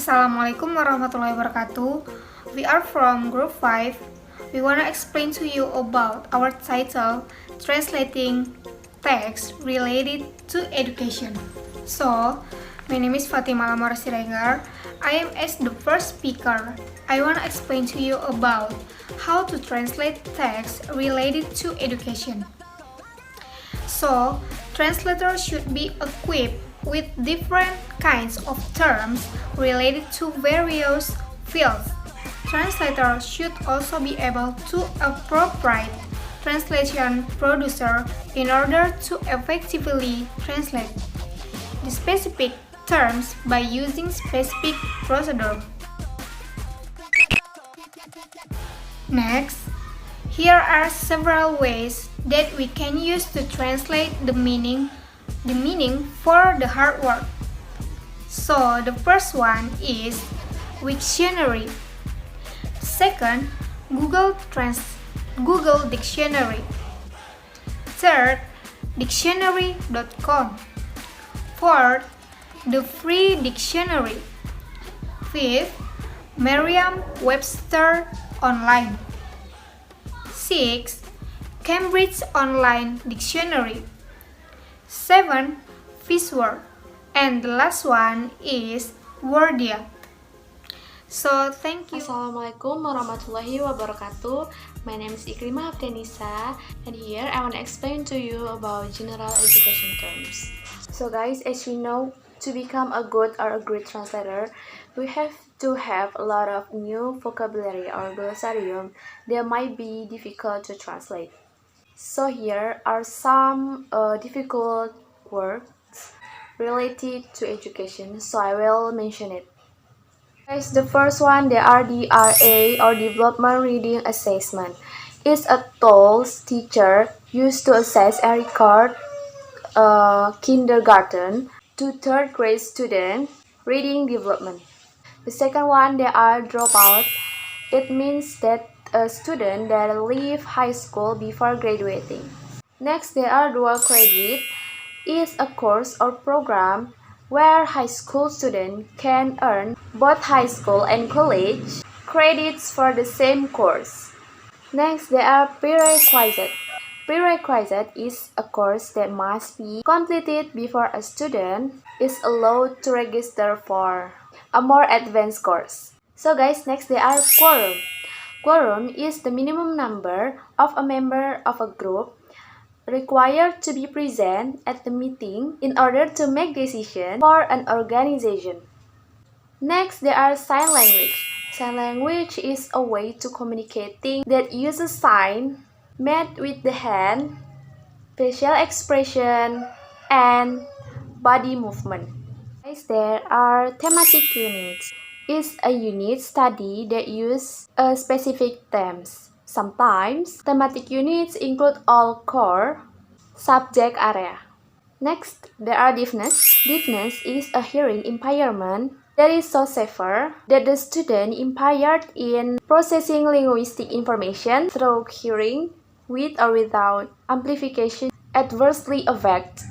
Assalamualaikum warahmatullahi wabarakatuh. We are from group 5. We want to explain to you about our title, Translating Text Related to Education. So, my name is Fatima Lamar Siregar. I am as the first speaker. I want to explain to you about how to translate text related to education. So, translators should be equipped with different kinds of terms related to various fields. Translators should also be able to appropriate translation producer in order to effectively translate the specific terms by using specific procedure. Next, here are several ways that we can use to translate the meaning for the hard word. So the first one is Wiktionary. Second, Google Dictionary. Third, dictionary.com. Fourth, the Free Dictionary. Fifth, Merriam-Webster Online. Sixth, Cambridge Online Dictionary. 7. Fishword. And the last one is Wordia. So thank you. Assalamualaikum warahmatullahi wabarakatuh. My name is Ikrimah Abdenisa, and here I want to explain to you about general education terms. So guys, as we know, to become a good or a great translator, we have to have a lot of new vocabulary or glossarium that might be difficult to translate. So here are some difficult words related to education, so I will mention it. Guys, the first one, the RDRA or Development Reading Assessment. It's a tool teacher used to assess and record kindergarten to third grade student reading development. The second one, they are dropout. It means that a student that leave high school before graduating. Next, there are dual credit. Is a course or program where high school students can earn both high school and college credits for the same course. Next, there are prerequisite. Prerequisite is a course that must be completed before a student is allowed to register for a more advanced course. So guys, next there are quorum. Quorum is the minimum number of a member of a group required to be present at the meeting in order to make decisions for an organization. Next, there are sign language. Sign language is a way to communicating that uses sign made with the hand, facial expression, and body movement. Next, there are thematic units. Is a unit study that use specific themes. Sometimes, thematic units include all core subject area. Next, there are deafness. Deafness is a hearing impairment that is so severe that the student impaired in processing linguistic information through hearing with or without amplification adversely affects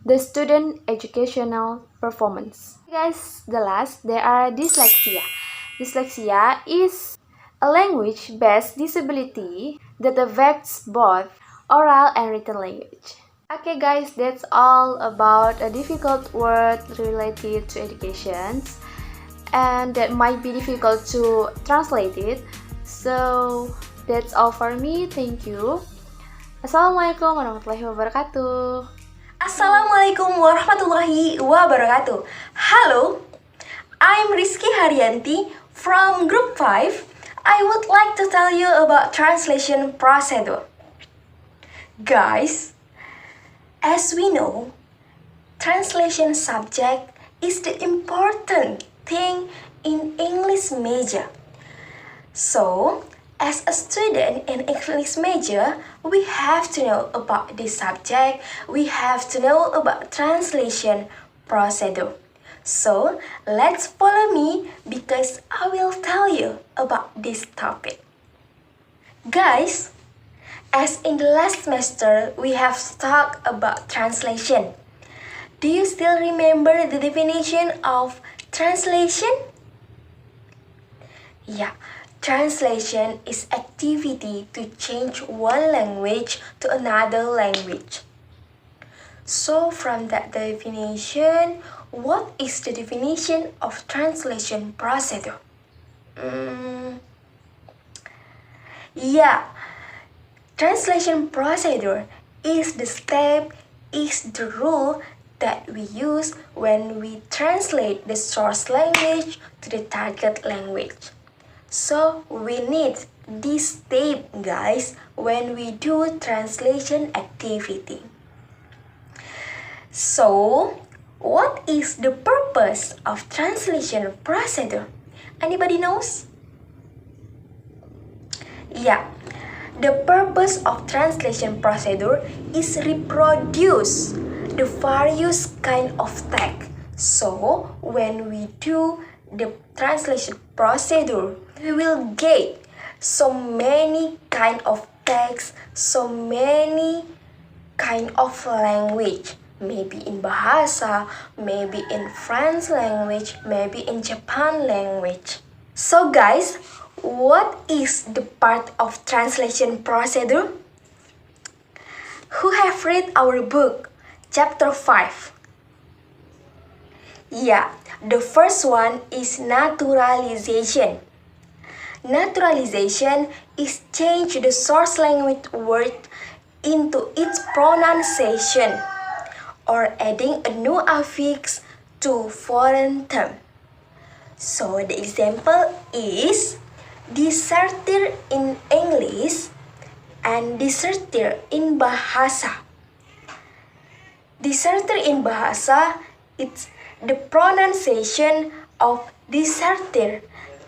the student educational performance. Guys, the last, there are dyslexia. Dyslexia is a language-based disability that affects both oral and written language. Okay guys, that's all about a difficult word related to education and that might be difficult to translate it. So that's all for me. Thank you. Assalamualaikum warahmatullahi wabarakatuh. Assalamualaikum warahmatullahi wabarakatuh. Hello, I'm Rizky Haryanti from Group 5. I would like to tell you about translation procedure. Guys, as we know, translation subject is the important thing in English major. So, as a student in English major, we have to know about this subject. We have to know about translation procedure. So, let's follow me because I will tell you about this topic. Guys, as in the last semester, we have talked about translation. Do you still remember the definition of translation? Yeah, translation is activity to change one language to another language. So from that definition, what is the definition of translation procedure? Yeah, translation procedure is the step, is the rule that we use when we translate the source language to the target language. So we need this step, guys, when we do translation activity. So, what is the purpose of translation procedure? Anybody knows? Yeah, the purpose of translation procedure is reproduce the various kind of text. So, when we do the translation procedure, we will get so many kind of text, so many kind of language. Maybe in Bahasa, maybe in French language, maybe in Japan language. So guys, what is the part of translation procedure? Who have read our book, chapter 5? Yeah, the first one is naturalization. Naturalization is change the source language word into its pronunciation or adding a new affix to foreign term. So the example is deserter in English and deserter in Bahasa. Deserter in Bahasa, it's the pronunciation of deserter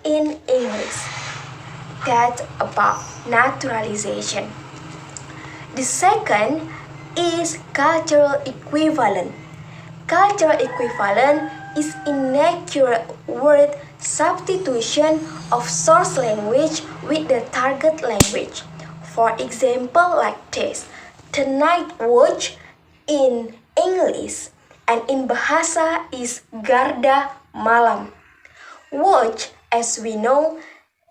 in English. That's about naturalization. The second is cultural equivalent. Cultural equivalent is inaccurate word substitution of source language with the target language. For example, like this: the night watch in English and in Bahasa is garda malam. Watch, as we know,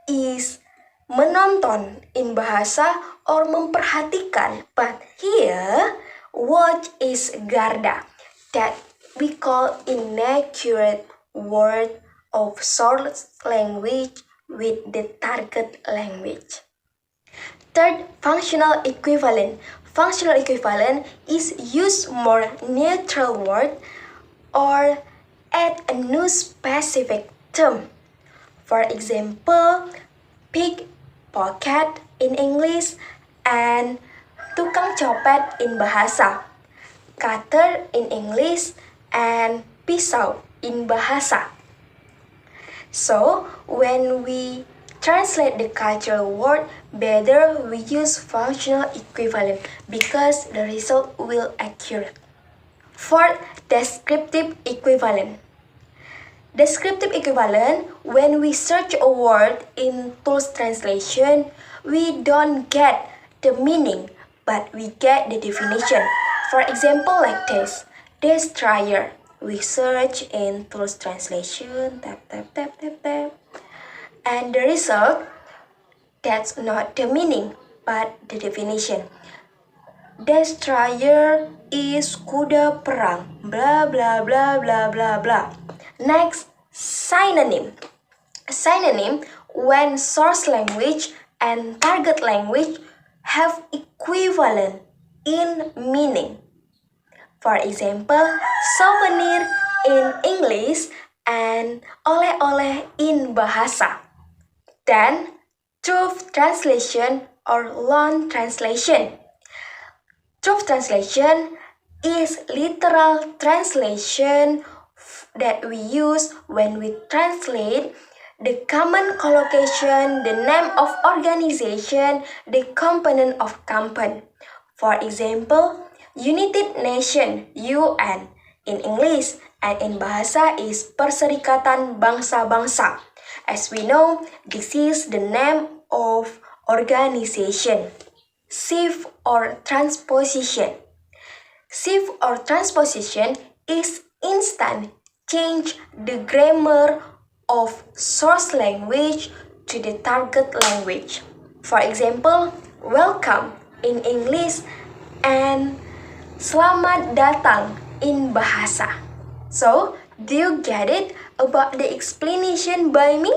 is menonton in Bahasa or memperhatikan, but here watch is garda, that we call inaccurate word of source language with the target language. Third, functional equivalent. Functional equivalent is use more neutral word or add a new specific term. For example, pickpocket in English and tukang copet in Bahasa, cutter in English and pisau in Bahasa. So, when we translate the cultural word, better we use functional equivalent because the result will accurate. Fourth, descriptive equivalent. Descriptive equivalent, when we search a word in tools translation, we don't get the meaning, but we get the definition. For example, like this: destroyer. We search in tools translation, tap, tap, tap, tap, tap. And the result, that's not the meaning, but the definition. Destroyer is kuda perang, blah, blah, blah, blah, blah, blah. Next, synonym. Synonym, when source language and target language have equivalent in meaning. For example, souvenir in English and oleh-oleh in Bahasa. Then, truth translation or loan translation. Truth translation is literal translation that we use when we translate the common collocation, the name of organization, the component of company. For example, United Nation, UN, in English and in Bahasa is Perserikatan Bangsa-Bangsa. As we know, this is the name of organization. Shift or transposition. Shift or transposition is instant change the grammar of source language to the target language. For example, welcome in English and selamat datang in bahasa. So, do you get it about the explanation by me?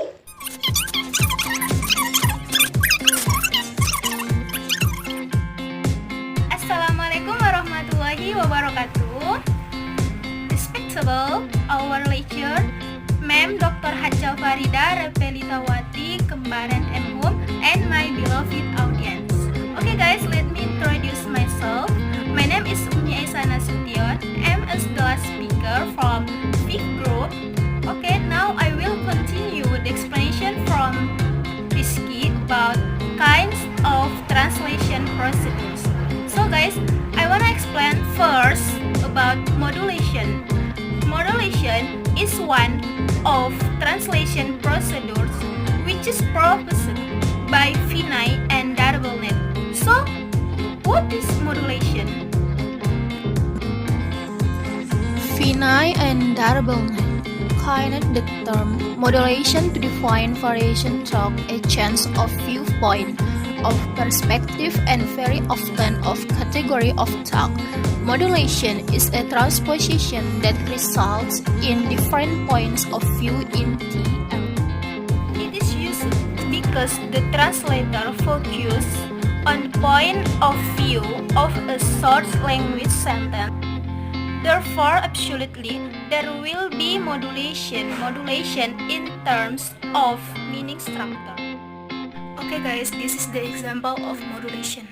Assalamualaikum warahmatullahi wabarakatuh. Respectable our lecturer, Ma'am Dr. Hajjah Farida Repelitawati Kembaran M. Home, and my beloved audience. Okay guys, let me introduce myself. My name is Umi Aisana Sution. I'm a class speaker from 5th group. Okay, now I will continue the explanation from Rizky about kinds of translation procedures. So guys, I wanna explain first about modulation. Modulation is one of translation procedures which is proposed by Vinay and Darvelnet. So, what is modulation? Vinay and Darvelnet coined the term modulation to define variation through a change of viewpoint, of perspective, and very often of category of thought. Modulation is a transposition that results in different points of view in TL. It is used because the translator focuses on the point of view of a source language sentence. Therefore, absolutely, there will be modulation in terms of meaning structure. Okay guys, this is the example of modulation.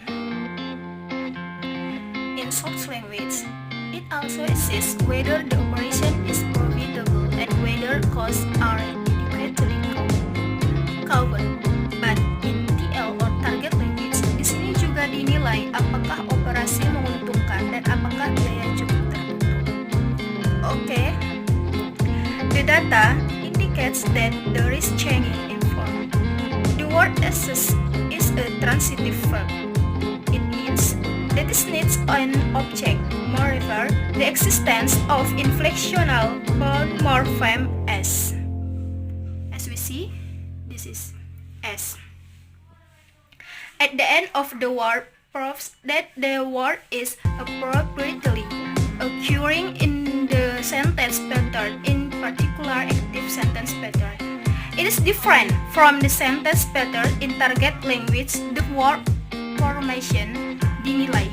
In source language, it also assists whether the operation is profitable and whether costs are adequately covered. But in TL or target language, di sini juga dinilai apakah operasi menguntungkan dan apakah biaya cukup tertutup. Okay, the data indicates that there is changing in form. The word assist is a transitive verb. It means that it needs an object. Moreover, the existence of inflectional bound morpheme s. As we see, this is s. At the end of the word proves that the word is appropriately occurring in the sentence pattern, in particular active sentence pattern. It is different from the sentence pattern in target language. The word formation dinilai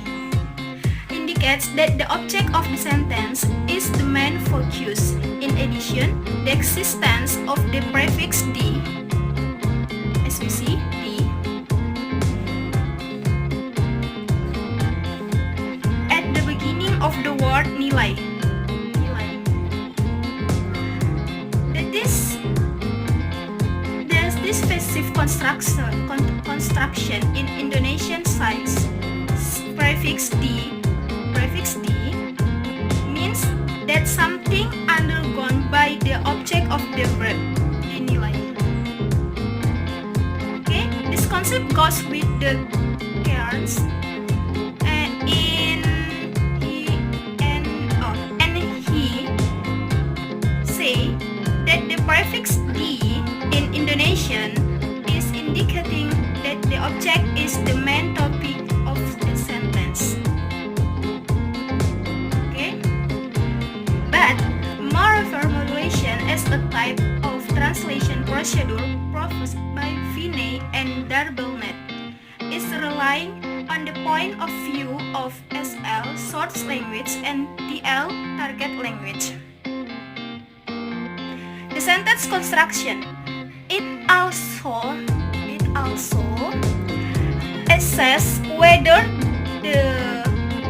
indicates that the object of the sentence is the main focus. In addition, the existence of the prefix d, as we see, d, at the beginning of the word nilai. There's this passive construction in Indonesian signs. Prefix d means that something undergone by the object of the verb dinilai. Okay, this concept goes with the Cairns in he say that the prefix d in Indonesian is indicating that the object is the main topic of the sentence. Okay? But moreover, modulation as a type of translation procedure proposed by Vinay and Darvelnet is relying on the point of view of SL, source language, and TL, target language. The sentence construction. It also assess whether the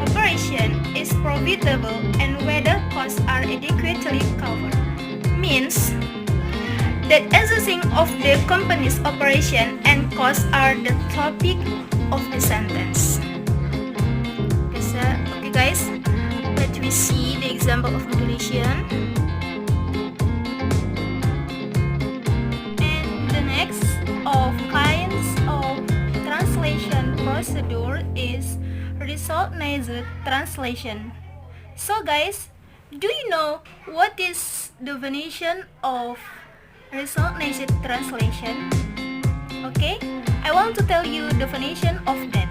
operation is profitable and whether costs are adequately covered. Means that assessing of the company's operation and costs are the topic of the sentence. Okay guys, let me see the example of modulation. Next of kinds of translation procedure is result-based translation. So guys, do you know what is the definition of result-based translation? Okay, I want to tell you definition of that.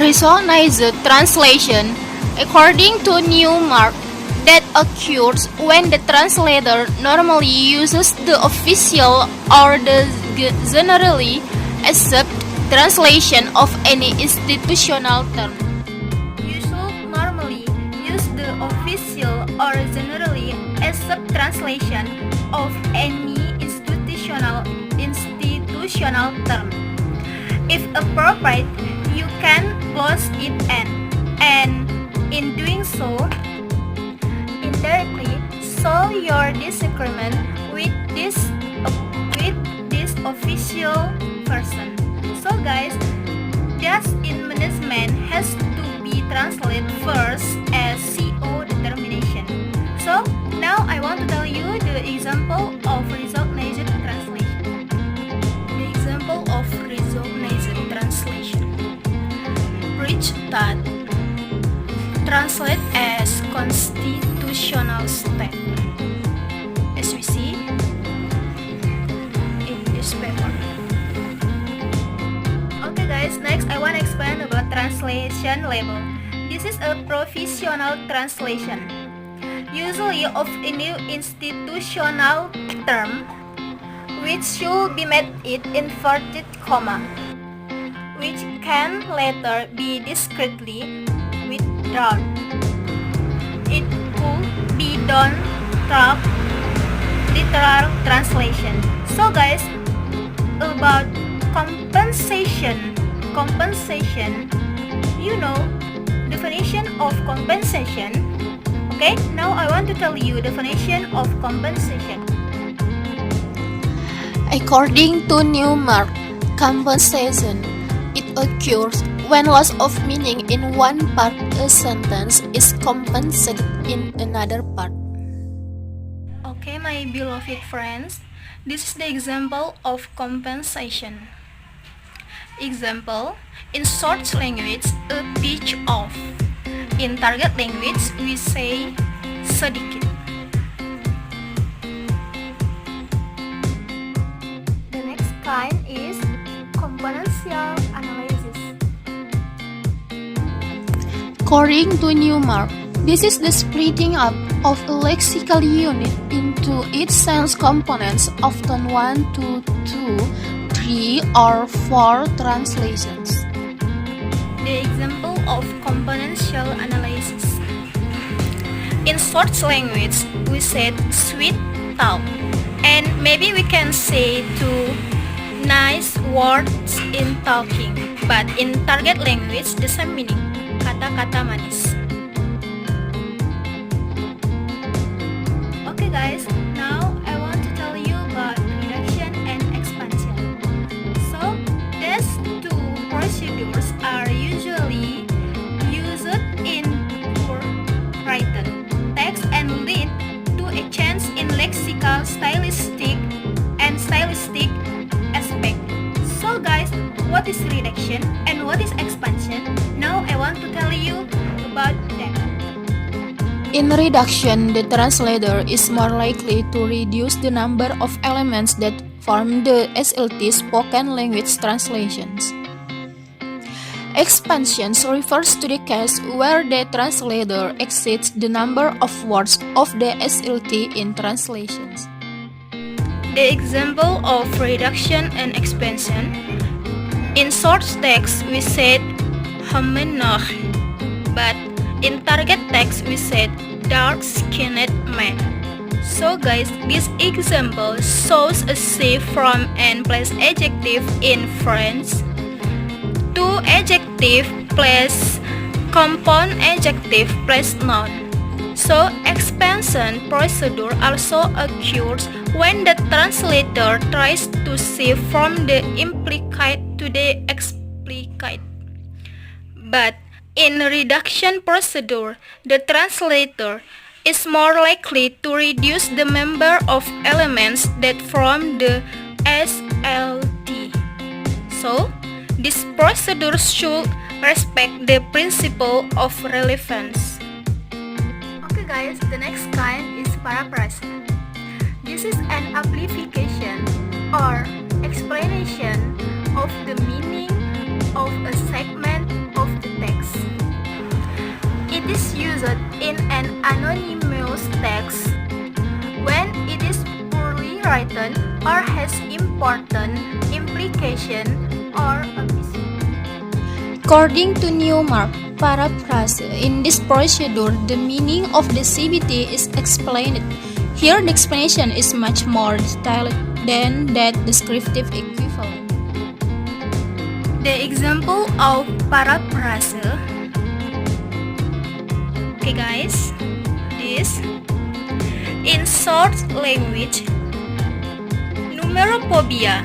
Resonance translation, according to Newmark, that occurs when the translator normally uses the official or the generally accepted translation of any institutional term. You should normally use the official or generally accepted translation of any institutional term. If appropriate, you can close it and in doing so, indirectly show your disagreement with this official person. So guys, that in management has to be translated first as CO determination. So now I want to tell you the example of recognized translation. The example of recognized translation. Rich that translate as constitutional state, as we see in this paper. Okay guys, next I want to explain about translation label. This is a professional translation, usually of a new institutional term, which should be made in inverted comma, which can later be discreetly withdrawn. It could be done through literal translation. So guys, about compensation, you know definition of compensation. Okay, now I want to tell you definition of compensation. According to Newmark, compensation, it occurs when loss of meaning in one part a sentence is compensated in another part. Okay, my beloved friends, this is the example of compensation. Example, in short language, a pitch off. In target language, we say sedikit. The next kind is componential analysis. According to Newmark, this is the splitting up of a lexical unit into its sense components, often 1 to 2, 3 or 4 translations. The example of componential analysis. In short language, we said sweet talk, and maybe we can say two nice words in talking, but in target language, the same meaning, kata-kata manis. Okay guys, now I want to tell you about reduction and expansion. So, these two procedures are usually used in written text and lead to a change in lexical, stylistic aspect. So guys, what is reduction and what is expansion? Now I want to tell you about that. In reduction, the translator is more likely to reduce the number of elements that form the SLT spoken language translations. Expansion refers to the case where the translator exceeds the number of words of the SLT in translations. The example of reduction and expansion. In short text, we said homenor, but in target text, we said dark-skinned man. So guys, this example shows a shift from and place adjective in French to adjective place compound adjective place noun. So expansion procedure also occurs when the translator tries to shift from the implicate to the explicit. But in reduction procedure, the translator is more likely to reduce the number of elements that form the SLT. So, this procedure should respect the principle of relevance. Okay guys, the next kind is paraphrasing. This is an amplification or explanation of the meaning of a segment of the text. It is used in an anonymous text when it is poorly written or has important implication or omission. According to Newmark paraphrase, in this procedure, the meaning of the CBT is explained. Here, the explanation is much more detailed than that descriptive equivalent. The example of paraphrase. Okay guys, this in short language, numerophobia,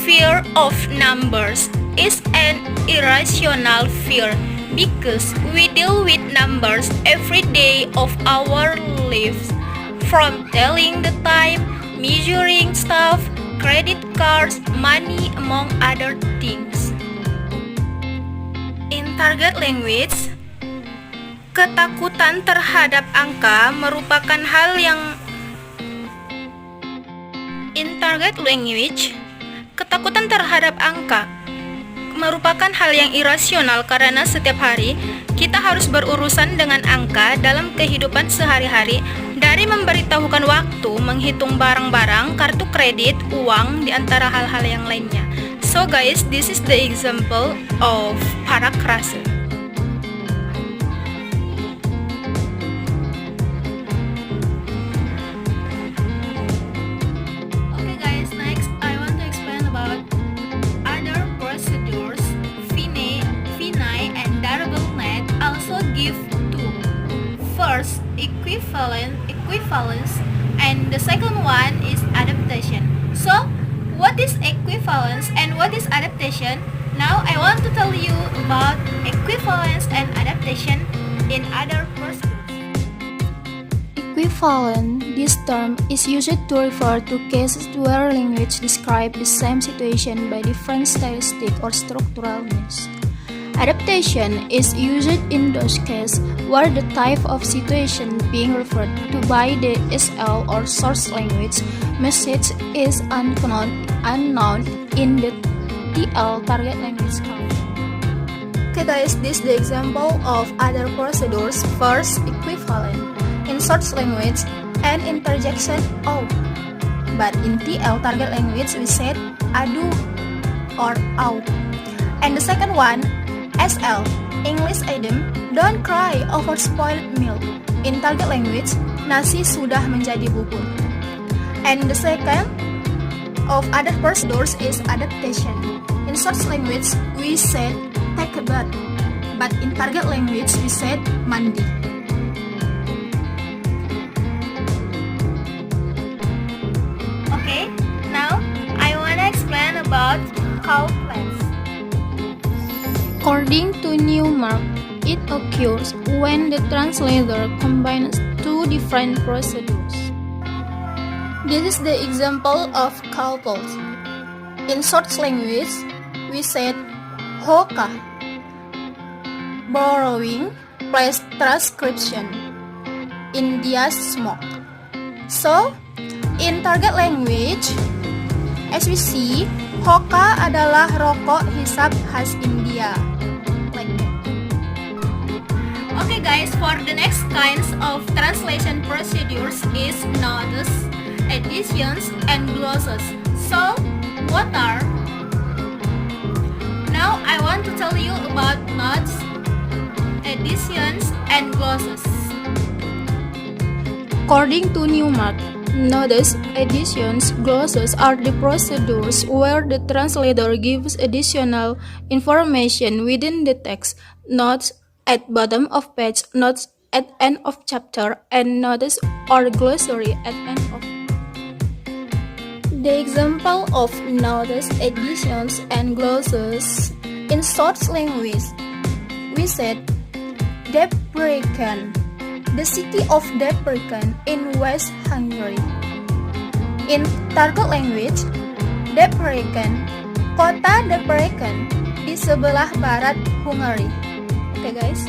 fear of numbers, is an irrational fear because we deal with numbers every day of our lives, from telling the time, measuring stuff, credit cards, money, among other things. In target language, ketakutan terhadap angka merupakan hal yang irasional karena setiap hari kita harus berurusan dengan angka dalam kehidupan sehari-hari, dari memberitahukan waktu, menghitung barang-barang, kartu kredit, uang, di antara hal-hal yang lainnya. So guys, this is the example of paraphrase. Okay guys, next I want to explain about other procedures. Finite and durable net also give two. First, equivalence, and the second one is adaptation. So, what is equivalence and what is adaptation? Now I want to tell you about equivalence and adaptation in other procedures. Equivalent, this term is used to refer to cases where language describe the same situation by different stylistic or structural means. Adaptation is used in those cases where the type of situation being referred to by the SL or source language message is unknown in the TL target language count. Okay guys, this is the example of other procedures. First, equivalent. In source language, an interjection O. But in TL target language, we said adu or au. And the second one, SL, English idiom, don't cry over spoiled milk. In target language, nasi sudah menjadi bubur. And the second of other procedures is adaptation. In source language, we said take a bath, but in target language, we said mandi. Okay, now I wanna explain about couplets. According to Newmark, it occurs when the translator combines two different procedures. This is the example of couples. In source language, we said hoka, borrowing plus transcription, India's smoke. So, in target language, as we see, hoka adalah rokok hisap khas India. Like that. Okay guys, for the next kinds of translation procedures is notes, additions, and glosses. So, what are? Now I want to tell you about notes, additions, and glosses. According to Newmark, notes, additions, glosses are the procedures where the translator gives additional information within the text. Notes at bottom of page, notes at end of chapter, and notes or glossary at end of. The example of notes, additions, and glosses in source language, we said Debrecen, the city of Debrecen in West Hungary. In target language, Debrecen, kota Debrecen di sebelah barat Hungary. Okay guys.